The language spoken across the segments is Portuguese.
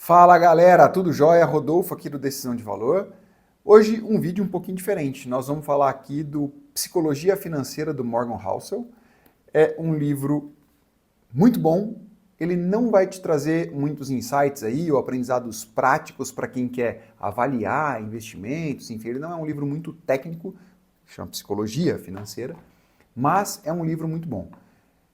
Fala galera, tudo jóia? Rodolfo aqui do Decisão de Valor. Hoje um vídeo um pouquinho diferente. Nós vamos falar aqui do Psicologia Financeira do Morgan Housel. É um livro muito bom. Ele não vai te trazer muitos insights aí ou aprendizados práticos para quem quer avaliar investimentos, enfim, ele não é um livro muito técnico, chama Psicologia Financeira, mas é um livro muito bom.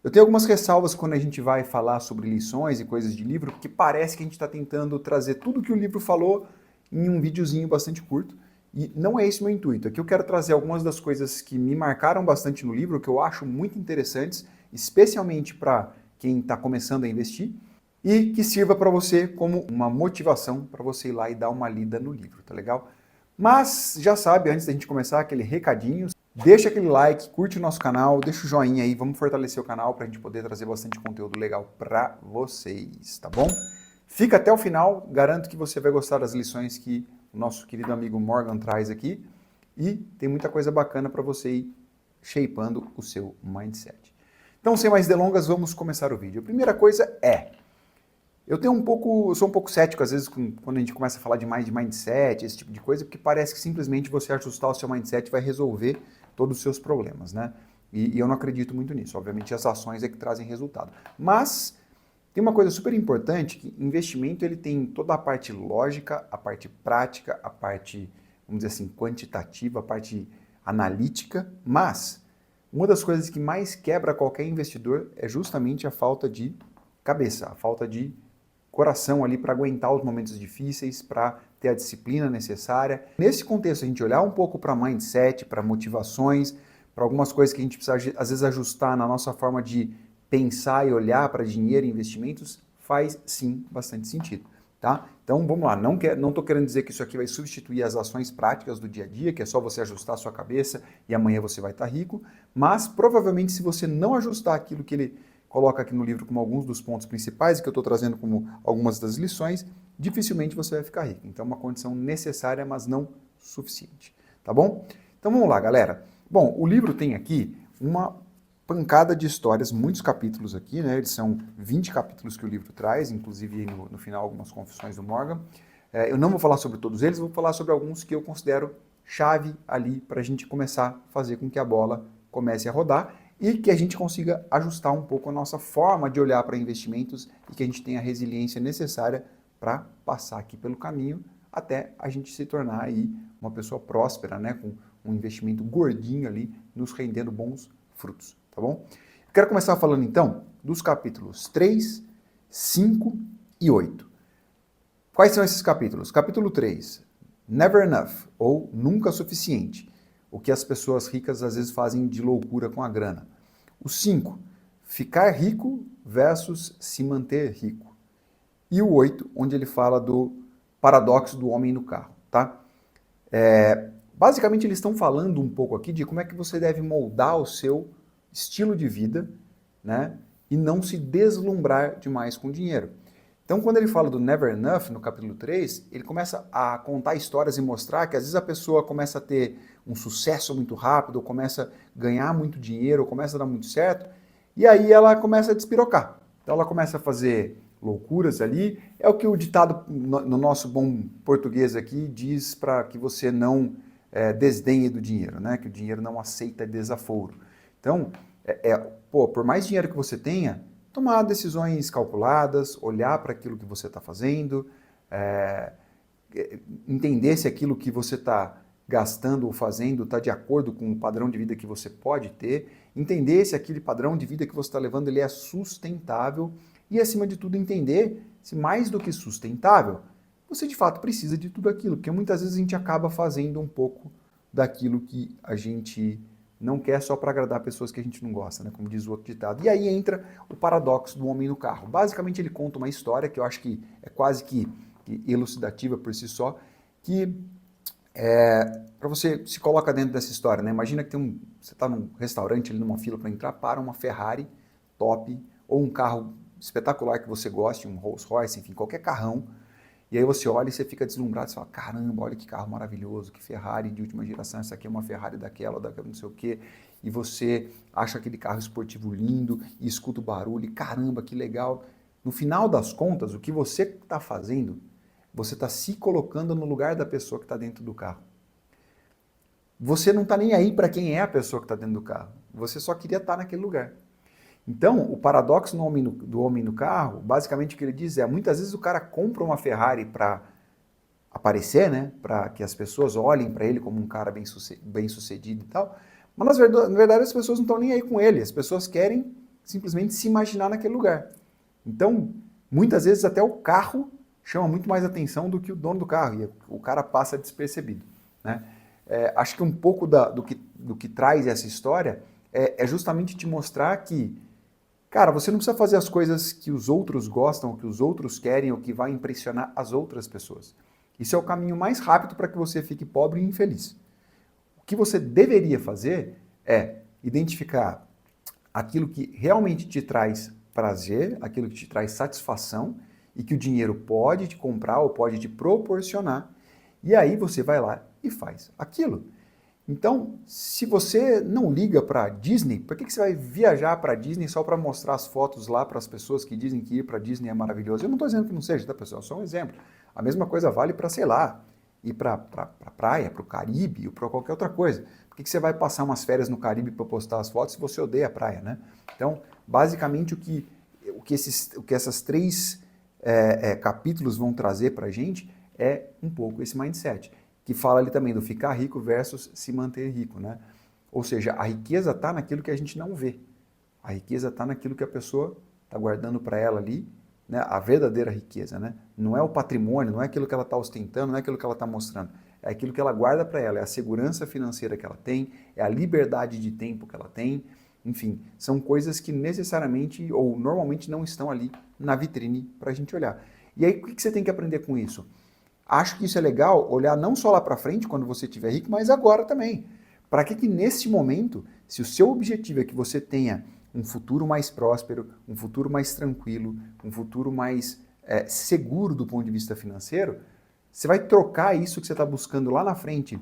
Eu tenho algumas ressalvas quando a gente vai falar sobre lições e coisas de livro, porque parece que a gente está tentando trazer tudo que o livro falou em um videozinho bastante curto, e não é esse o meu intuito. Aqui eu quero trazer algumas das coisas que me marcaram bastante no livro, que eu acho muito interessantes, especialmente para quem está começando a investir, e que sirva para você como uma motivação para você ir lá e dar uma lida no livro, tá legal? Mas já sabe, antes da gente começar, aquele recadinho, deixa aquele like, curte o nosso canal, deixa o joinha aí, vamos fortalecer o canal para a gente poder trazer bastante conteúdo legal para vocês, tá bom? Fica até o final, garanto que você vai gostar das lições que o nosso querido amigo Morgan traz aqui e tem muita coisa bacana para você ir shapeando o seu mindset. Então, sem mais delongas, vamos começar o vídeo. A primeira coisa é, eu sou um pouco cético às vezes quando a gente começa a falar demais de mindset, esse tipo de coisa, porque parece que simplesmente você ajustar o seu mindset vai resolver todos os seus problemas, né? E eu não acredito muito nisso. Obviamente as ações é que trazem resultado. Mas tem uma coisa super importante, que investimento ele tem toda a parte lógica, a parte prática, a parte, vamos dizer assim, quantitativa, a parte analítica, mas uma das coisas que mais quebra qualquer investidor é justamente a falta de cabeça, a falta de coração ali para aguentar os momentos difíceis, para ter a disciplina necessária. Nesse contexto, a gente olhar um pouco para mindset, para motivações, para algumas coisas que a gente precisa, às vezes, ajustar na nossa forma de pensar e olhar para dinheiro e investimentos, faz sim bastante sentido. Tá? Então vamos lá, não estou querendo dizer que isso aqui vai substituir as ações práticas do dia a dia, que é só você ajustar a sua cabeça e amanhã você vai estar rico, mas provavelmente se você não ajustar aquilo que ele coloca aqui no livro como alguns dos pontos principais e que eu estou trazendo como algumas das lições, dificilmente você vai ficar rico. Então é uma condição necessária, mas não suficiente. Tá bom? Então vamos lá, galera. Bom, o livro tem aqui uma pancada de histórias, muitos capítulos aqui, né? Eles são 20 capítulos que o livro traz, inclusive no final algumas confissões do Morgan. Eu não vou falar sobre todos eles, vou falar sobre alguns que eu considero chave ali para a gente começar a fazer com que a bola comece a rodar e que a gente consiga ajustar um pouco a nossa forma de olhar para investimentos e que a gente tenha a resiliência necessária para passar aqui pelo caminho até a gente se tornar aí uma pessoa próspera, né? Com um investimento gordinho ali, nos rendendo bons frutos. Tá bom? Eu quero começar falando então dos capítulos 3, 5 e 8. Quais são esses capítulos? Capítulo 3, Never Enough, ou Nunca Suficiente, o que as pessoas ricas às vezes fazem de loucura com a grana. O 5, Ficar rico versus se manter rico. E o 8, onde ele fala do paradoxo do homem no carro, tá? Basicamente eles estão falando um pouco aqui de como é que você deve moldar o seu estilo de vida, né, e não se deslumbrar demais com dinheiro. Então, quando ele fala do Never Enough, no capítulo 3, ele começa a contar histórias e mostrar que às vezes a pessoa começa a ter um sucesso muito rápido, ou começa a ganhar muito dinheiro, ou começa a dar muito certo, e aí ela começa a despirocar. Então ela começa a fazer loucuras ali. É o que o ditado no nosso bom português aqui diz para que você não desdenhe do dinheiro, né? Que o dinheiro não aceita desaforo. Então, por mais dinheiro que você tenha, tomar decisões calculadas, olhar para aquilo que você está fazendo, entender se aquilo que você está gastando ou fazendo está de acordo com o padrão de vida que você pode ter, entender se aquele padrão de vida que você está levando ele é sustentável e, acima de tudo, entender se mais do que sustentável, você de fato precisa de tudo aquilo, porque muitas vezes a gente acaba fazendo um pouco daquilo que a gente não quer só para agradar pessoas que a gente não gosta, né? Como diz o outro ditado. E aí entra o paradoxo do homem no carro. Basicamente ele conta uma história que eu acho que é quase que elucidativa por si só, que para você se coloca dentro dessa história, né? Imagina que você está num restaurante, ali numa fila para entrar, para uma Ferrari top, ou um carro espetacular que você goste, um Rolls Royce, enfim, qualquer carrão, e aí você olha e você fica deslumbrado, você fala, caramba, olha que carro maravilhoso, que Ferrari de última geração, essa aqui é uma Ferrari daquela não sei o quê, e você acha aquele carro esportivo lindo, e escuta o barulho, e caramba, que legal. No final das contas, o que você está fazendo, você está se colocando no lugar da pessoa que está dentro do carro. Você não está nem aí para quem é a pessoa que está dentro do carro. Você só queria estar naquele lugar. Então, o paradoxo do homem no carro, basicamente o que ele diz é, muitas vezes o cara compra uma Ferrari para aparecer, né? Para que as pessoas olhem para ele como um cara bem sucedido e tal. Mas na verdade as pessoas não estão nem aí com ele. As pessoas querem simplesmente se imaginar naquele lugar. Então, muitas vezes até o carro chama muito mais atenção do que o dono do carro. E o cara passa despercebido, né? Acho que um pouco do que traz essa história é justamente te mostrar que, cara, você não precisa fazer as coisas que os outros gostam, que os outros querem, ou que vai impressionar as outras pessoas. Isso é o caminho mais rápido para que você fique pobre e infeliz. O que você deveria fazer é identificar aquilo que realmente te traz prazer, aquilo que te traz satisfação e que o dinheiro pode te comprar ou pode te proporcionar. E aí você vai lá e faz aquilo. Então, se você não liga para Disney, por que você vai viajar para Disney só para mostrar as fotos lá para as pessoas que dizem que ir para Disney é maravilhoso? Eu não estou dizendo que não seja, tá, pessoal? Só um exemplo. A mesma coisa vale para, sei lá, ir para a praia, para o Caribe ou para qualquer outra coisa. Por que você vai passar umas férias no Caribe para postar as fotos se você odeia a praia, né? Então, basicamente, o que essas três capítulos vão trazer para a gente é um pouco esse mindset, que fala ali também do ficar rico versus se manter rico, né? Ou seja, a riqueza está naquilo que a gente não vê. A riqueza está naquilo que a pessoa está guardando para ela ali, né? A verdadeira riqueza, né? Não é o patrimônio, não é aquilo que ela está ostentando, não é aquilo que ela está mostrando. É aquilo que ela guarda para ela, é a segurança financeira que ela tem, é a liberdade de tempo que ela tem. Enfim, são coisas que necessariamente ou normalmente não estão ali na vitrine para a gente olhar. E aí, o que você tem que aprender com isso? Acho que isso é legal, olhar não só lá para frente, quando você estiver rico, mas agora também. Para que nesse momento, se o seu objetivo é que você tenha um futuro mais próspero, um futuro mais tranquilo, um futuro mais seguro do ponto de vista financeiro, você vai trocar isso que você está buscando lá na frente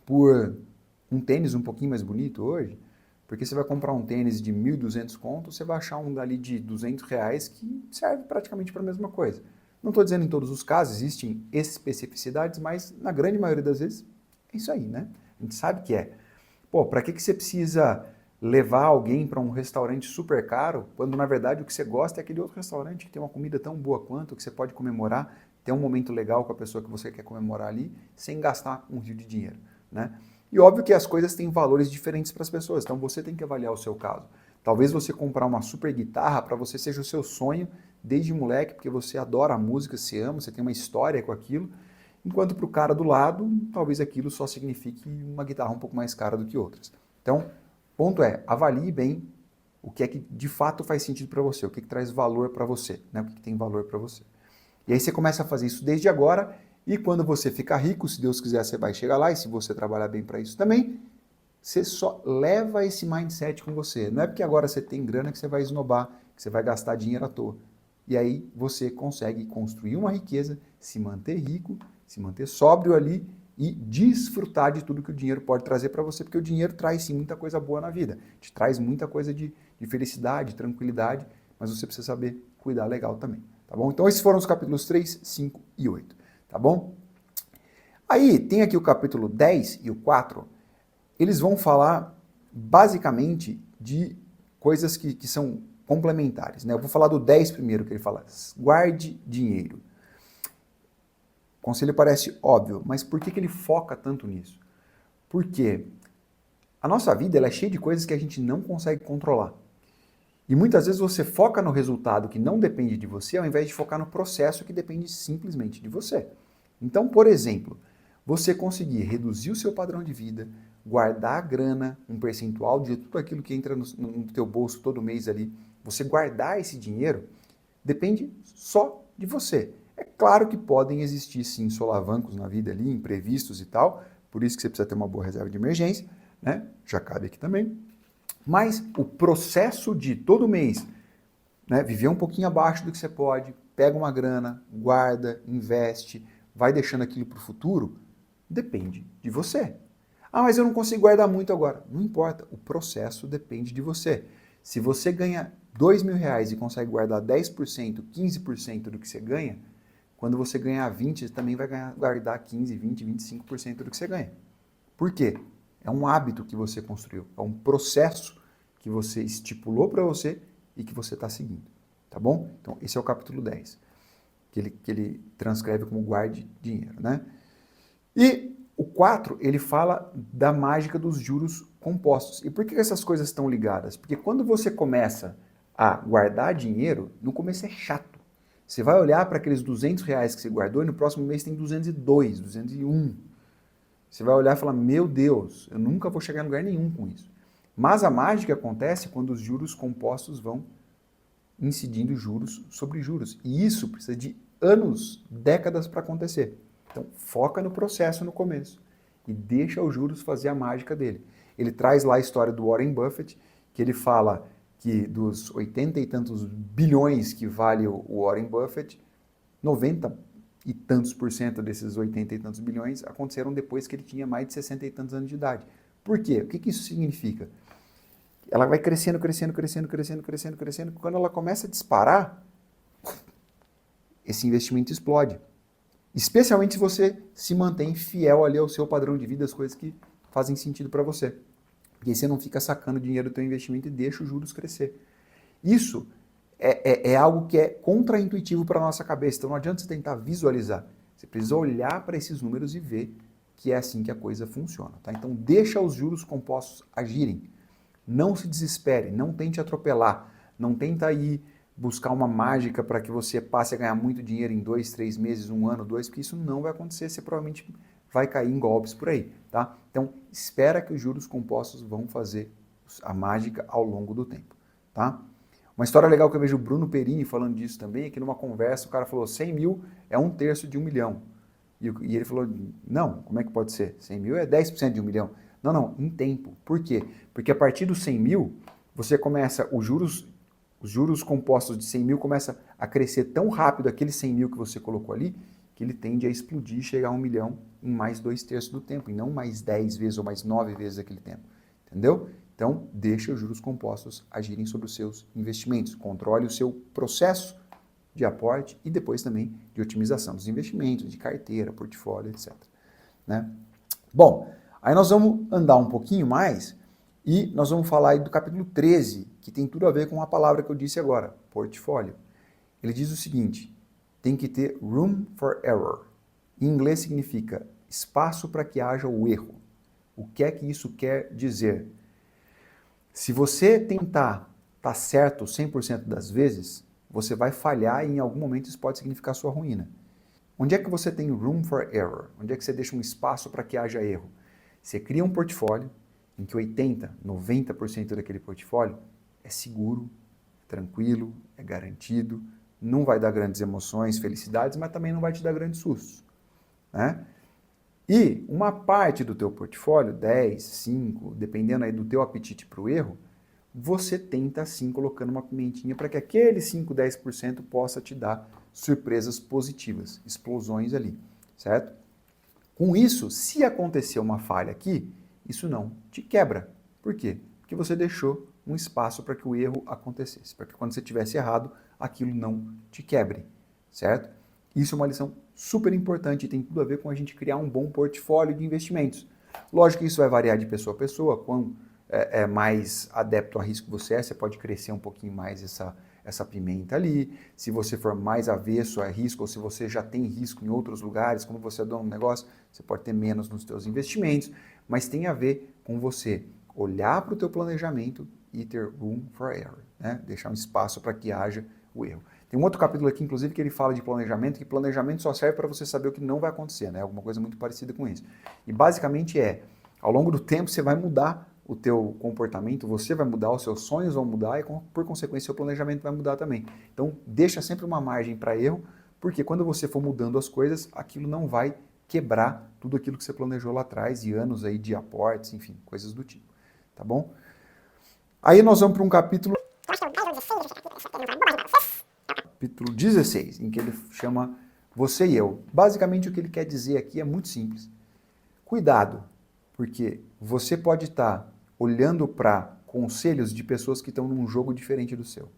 por um tênis um pouquinho mais bonito hoje, porque você vai comprar um tênis de 1.200 contos, você vai achar um dali de R$ 200 que serve praticamente para a mesma coisa. Não estou dizendo em todos os casos, existem especificidades, mas na grande maioria das vezes é isso aí, né? A gente sabe que é. Pô, para que você precisa levar alguém para um restaurante super caro, quando na verdade o que você gosta é aquele outro restaurante que tem uma comida tão boa quanto, que você pode comemorar, ter um momento legal com a pessoa que você quer comemorar ali, sem gastar um rio de dinheiro, né? E óbvio que as coisas têm valores diferentes para as pessoas, então você tem que avaliar o seu caso. Talvez você comprar uma super guitarra para você seja o seu sonho desde moleque, porque você adora a música, você ama, você tem uma história com aquilo, enquanto para o cara do lado, talvez aquilo só signifique uma guitarra um pouco mais cara do que outras. Então, ponto é, avalie bem o que é que de fato faz sentido para você, o que traz valor para você, né? O que tem valor para você. E aí você começa a fazer isso desde agora, e quando você ficar rico, se Deus quiser, você vai chegar lá, e se você trabalhar bem para isso também, você só leva esse mindset com você. Não é porque agora você tem grana que você vai esnobar, que você vai gastar dinheiro à toa. E aí você consegue construir uma riqueza, se manter rico, se manter sóbrio ali e desfrutar de tudo que o dinheiro pode trazer para você, porque o dinheiro traz sim muita coisa boa na vida, te traz muita coisa de felicidade, tranquilidade, mas você precisa saber cuidar legal também, tá bom? Então esses foram os capítulos 3, 5 e 8, tá bom? Aí tem aqui o capítulo 10 e o 4, eles vão falar basicamente de coisas que são complementares, né? Eu vou falar do 10 primeiro, que ele fala, guarde dinheiro. O conselho parece óbvio, mas por que ele foca tanto nisso? Porque a nossa vida ela é cheia de coisas que a gente não consegue controlar. E muitas vezes você foca no resultado que não depende de você, ao invés de focar no processo que depende simplesmente de você. Então, por exemplo, você conseguir reduzir o seu padrão de vida, guardar a grana, um percentual de tudo aquilo que entra no teu bolso todo mês ali, você guardar esse dinheiro, depende só de você. É claro que podem existir sim solavancos na vida ali, imprevistos e tal, por isso que você precisa ter uma boa reserva de emergência, né? Já cabe aqui também. Mas o processo de todo mês, né, viver um pouquinho abaixo do que você pode, pega uma grana, guarda, investe, vai deixando aquilo para o futuro, depende de você. Ah, mas eu não consigo guardar muito agora. Não importa, o processo depende de você. Se você ganha R$ 2.000 e consegue guardar 10%, 15% do que você ganha, quando você ganhar 20, você também vai guardar 15, 20, 25% do que você ganha. Por quê? É um hábito que você construiu, é um processo que você estipulou para você e que você está seguindo, tá bom? Então, esse é o capítulo 10, que ele transcreve como guarde dinheiro, né? E o 4, ele fala da mágica dos juros compostos. E por que essas coisas estão ligadas? Porque quando você começa a guardar dinheiro, no começo é chato. Você vai olhar para aqueles R$ 200 que você guardou e no próximo mês tem 202, 201. Você vai olhar e falar, meu Deus, eu nunca vou chegar em lugar nenhum com isso. Mas a mágica acontece quando os juros compostos vão incidindo juros sobre juros. E isso precisa de anos, décadas para acontecer. Então, foca no processo no começo e deixa os juros fazer a mágica dele. Ele traz lá a história do Warren Buffett, que ele fala que dos 80 e tantos bilhões que vale o Warren Buffett, 90 e tantos por cento desses 80 e tantos bilhões aconteceram depois que ele tinha mais de 60 e tantos anos de idade. Por quê? O que isso significa? Ela vai crescendo, crescendo, crescendo, crescendo, crescendo, crescendo. Quando ela começa a disparar, esse investimento explode. Especialmente se você se mantém fiel ali ao seu padrão de vida, as coisas que fazem sentido para você. Porque aí você não fica sacando dinheiro do teu investimento e deixa os juros crescer. Isso é algo que é contraintuitivo para a nossa cabeça. Então não adianta você tentar visualizar. Você precisa olhar para esses números e ver que é assim que a coisa funciona. Tá? Então deixa os juros compostos agirem. Não se desespere, não tente atropelar, não tenta ir buscar uma mágica para que você passe a ganhar muito dinheiro em 2, 3 meses, 1 ano, 2, porque isso não vai acontecer, você provavelmente vai cair em golpes por aí, tá? Então, espera que os juros compostos vão fazer a mágica ao longo do tempo, tá? Uma história legal que eu vejo o Bruno Perini falando disso também, é que numa conversa o cara falou 100 mil é 1/3 de 1 milhão. E ele falou, não, como é que pode ser? 100 mil é 10% de 1 milhão. Não, em tempo. Por quê? Porque a partir dos 100 mil, você começa, os juros compostos de 100 mil começam a crescer tão rápido, aquele 100 mil que você colocou ali, que ele tende a explodir e chegar a 1 milhão em mais 2/3 do tempo, e não mais 10 vezes ou mais 9 vezes aquele tempo. Entendeu? Então, deixa os juros compostos agirem sobre os seus investimentos. Controle o seu processo de aporte e depois também de otimização dos investimentos, de carteira, portfólio, etc. Né? Bom, aí nós vamos andar um pouquinho mais e nós vamos falar aí do capítulo 13, que tem tudo a ver com a palavra que eu disse agora, portfólio. Ele diz o seguinte, tem que ter room for error. Em inglês significa espaço para que haja o erro. O que é que isso quer dizer? Se você tentar estar certo 100% das vezes, você vai falhar e em algum momento isso pode significar sua ruína. Onde é que você tem room for error? Onde é que você deixa um espaço para que haja erro? Você cria um portfólio em que 80%, 90% daquele portfólio é seguro, tranquilo, é garantido, não vai dar grandes emoções, felicidades, mas também não vai te dar grandes sustos. Né? E uma parte do teu portfólio, 10, 5, dependendo aí do teu apetite para o erro, você tenta assim colocando uma pimentinha para que aquele 5, 10% possa te dar surpresas positivas, explosões ali, certo? Com isso, se acontecer uma falha aqui, isso não te quebra. Por quê? Porque você deixou um espaço para que o erro acontecesse, para que quando você tivesse errado, aquilo não te quebre, certo? Isso é uma lição super importante e tem tudo a ver com a gente criar um bom portfólio de investimentos. Lógico que isso vai variar de pessoa a pessoa, quão mais adepto a risco você é, você pode crescer um pouquinho mais essa pimenta ali. Se você for mais avesso a risco, ou se você já tem risco em outros lugares, como você é dono do negócio, você pode ter menos nos seus investimentos, mas tem a ver com você olhar para o teu planejamento e ter room for error, né? Deixar um espaço para que haja o erro. Tem um outro capítulo aqui, inclusive, que ele fala de planejamento, que planejamento só serve para você saber o que não vai acontecer, né? Alguma coisa muito parecida com isso. E basicamente ao longo do tempo você vai mudar o teu comportamento, você vai mudar, os seus sonhos vão mudar e, por consequência, o seu planejamento vai mudar também. Então, deixa sempre uma margem para erro, porque quando você for mudando as coisas, aquilo não vai quebrar tudo aquilo que você planejou lá atrás e anos aí de aportes, enfim, coisas do tipo, tá bom? Aí nós vamos para um capítulo 16, em que ele chama Você e Eu. Basicamente o que ele quer dizer aqui é muito simples. Cuidado, porque você pode estar olhando para conselhos de pessoas que estão num jogo diferente do seu.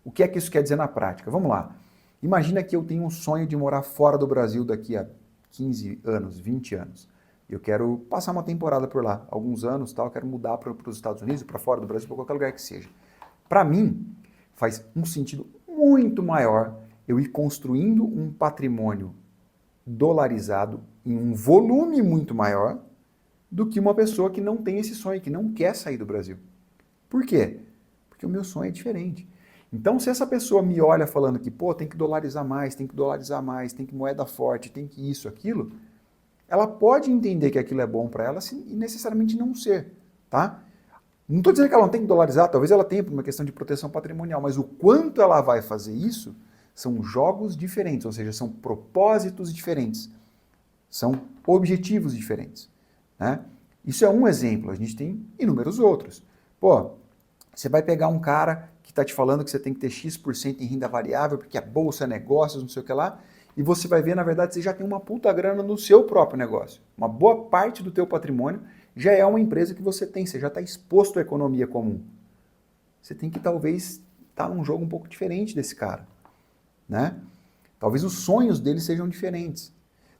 O que é que isso quer dizer na prática? Vamos lá. Imagina que eu tenho um sonho de morar fora do Brasil daqui a 15 anos, 20 anos. Eu quero passar uma temporada por lá, alguns anos, tal, quero mudar para os Estados Unidos, para fora do Brasil, para qualquer lugar que seja. Para mim, faz um sentido muito maior eu ir construindo um patrimônio dolarizado em um volume muito maior do que uma pessoa que não tem esse sonho, que não quer sair do Brasil. Por quê? Porque o meu sonho é diferente. Então, se essa pessoa me olha falando que, pô, tem que dolarizar mais, tem que dolarizar mais, tem que moeda forte, tem que isso, aquilo, ela pode entender que aquilo é bom para ela e necessariamente não ser, tá? Não estou dizendo que ela não tem que dolarizar, talvez ela tenha por uma questão de proteção patrimonial, mas o quanto ela vai fazer isso são jogos diferentes, ou seja, são propósitos diferentes, são objetivos diferentes, né? Isso é um exemplo, a gente tem inúmeros outros. Pô, você vai pegar um cara que está te falando que você tem que ter X% em renda variável, porque a bolsa é negócios, não sei o que lá, e você vai ver, na verdade, você já tem uma puta grana no seu próprio negócio. Uma boa parte do teu patrimônio já é uma empresa que você tem, você já está exposto à economia comum. Você tem que talvez estar num jogo um pouco diferente desse cara, né? Talvez os sonhos dele sejam diferentes.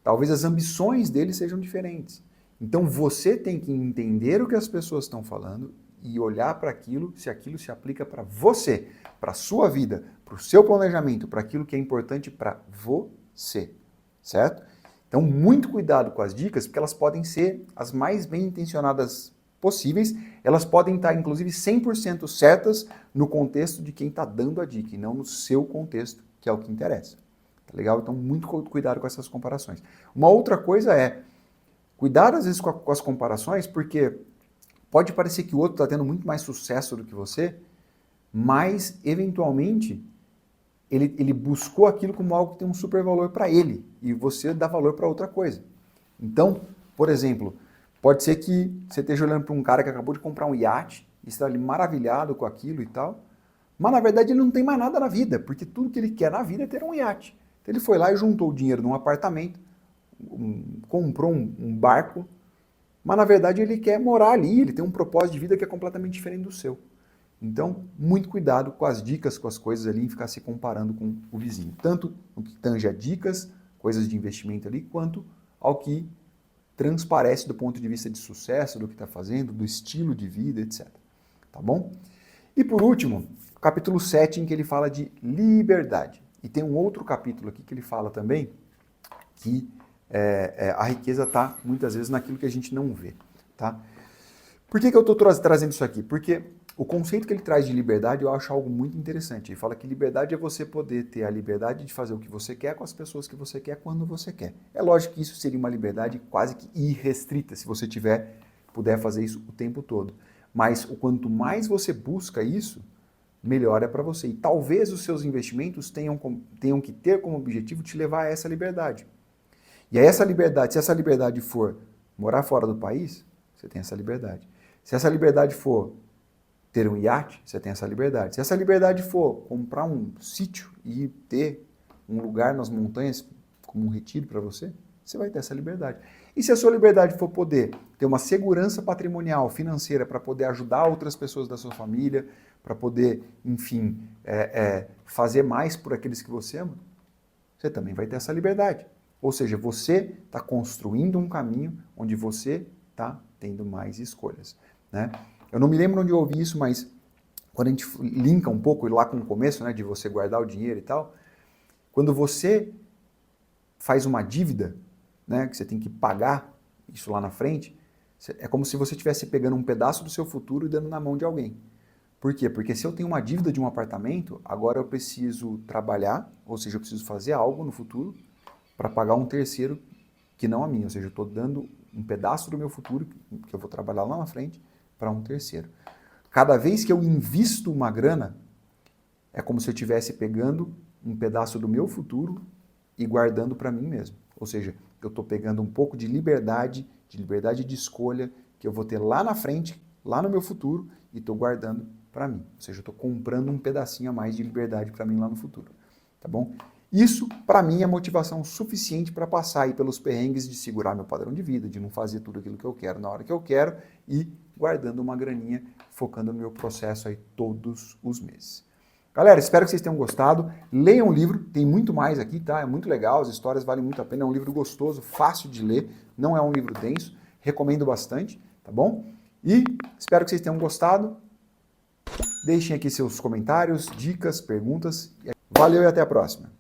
Talvez as ambições dele sejam diferentes. Então você tem que entender o que as pessoas estão falando e olhar para aquilo, se aquilo se aplica para você, para a sua vida, para o seu planejamento, para aquilo que é importante para você, certo? Então, muito cuidado com as dicas, porque elas podem ser as mais bem intencionadas possíveis, elas podem estar, inclusive, 100% certas no contexto de quem está dando a dica, e não no seu contexto, que é o que interessa. Tá legal? Então, muito cuidado com essas comparações. Uma outra coisa é, cuidado às vezes com as comparações, porque pode parecer que o outro está tendo muito mais sucesso do que você, mas, eventualmente, ele buscou aquilo como algo que tem um super valor para ele, e você dá valor para outra coisa. Então, por exemplo, pode ser que você esteja olhando para um cara que acabou de comprar um iate, e está ali maravilhado com aquilo e tal, mas na verdade ele não tem mais nada na vida, porque tudo que ele quer na vida é ter um iate. Então ele foi lá e juntou o dinheiro num apartamento, comprou um barco, mas na verdade ele quer morar ali, ele tem um propósito de vida que é completamente diferente do seu. Então, muito cuidado com as dicas, com as coisas ali, e ficar se comparando com o vizinho. Tanto no que tange a dicas, coisas de investimento ali, quanto ao que transparece do ponto de vista de sucesso, do que está fazendo, do estilo de vida, etc. Tá bom? E por último, capítulo 7, em que ele fala de liberdade. E tem um outro capítulo aqui que ele fala também que a riqueza está, muitas vezes, naquilo que a gente não vê. Tá? Por que eu estou trazendo isso aqui? Porque o conceito que ele traz de liberdade eu acho algo muito interessante. Ele fala que liberdade é você poder ter a liberdade de fazer o que você quer com as pessoas que você quer, quando você quer. É lógico que isso seria uma liberdade quase que irrestrita, se você puder fazer isso o tempo todo. Mas o quanto mais você busca isso, melhor é para você. E talvez os seus investimentos tenham que ter como objetivo te levar a essa liberdade. E aí essa liberdade, se essa liberdade for morar fora do país, você tem essa liberdade. Se essa liberdade for ter um iate, você tem essa liberdade. Se essa liberdade for comprar um sítio e ter um lugar nas montanhas como um retiro para você, você vai ter essa liberdade. E se a sua liberdade for poder ter uma segurança patrimonial, financeira, para poder ajudar outras pessoas da sua família, para poder, enfim, fazer mais por aqueles que você ama, você também vai ter essa liberdade. Ou seja, você está construindo um caminho onde você está tendo mais escolhas, né? Eu não me lembro onde eu ouvi isso, mas quando a gente linka um pouco lá com o começo, né, de você guardar o dinheiro e tal, quando você faz uma dívida, né, que você tem que pagar isso lá na frente, é como se você estivesse pegando um pedaço do seu futuro e dando na mão de alguém. Por quê? Porque se eu tenho uma dívida de um apartamento, agora eu preciso trabalhar, ou seja, eu preciso fazer algo no futuro para pagar um terceiro que não a mim, ou seja, eu estou dando um pedaço do meu futuro que eu vou trabalhar lá na frente para um terceiro. Cada vez que eu invisto uma grana, é como se eu estivesse pegando um pedaço do meu futuro e guardando para mim mesmo. Ou seja, eu estou pegando um pouco de liberdade de escolha que eu vou ter lá na frente, lá no meu futuro, e estou guardando para mim. Ou seja, eu estou comprando um pedacinho a mais de liberdade para mim lá no futuro. Tá bom? Isso, para mim, é motivação suficiente para passar aí pelos perrengues de segurar meu padrão de vida, de não fazer tudo aquilo que eu quero na hora que eu quero e guardando uma graninha, focando no meu processo aí todos os meses. Galera, espero que vocês tenham gostado. Leiam o livro, tem muito mais aqui, tá? É muito legal, as histórias valem muito a pena. É um livro gostoso, fácil de ler, não é um livro denso. Recomendo bastante, tá bom? E espero que vocês tenham gostado. Deixem aqui seus comentários, dicas, perguntas. Valeu e até a próxima.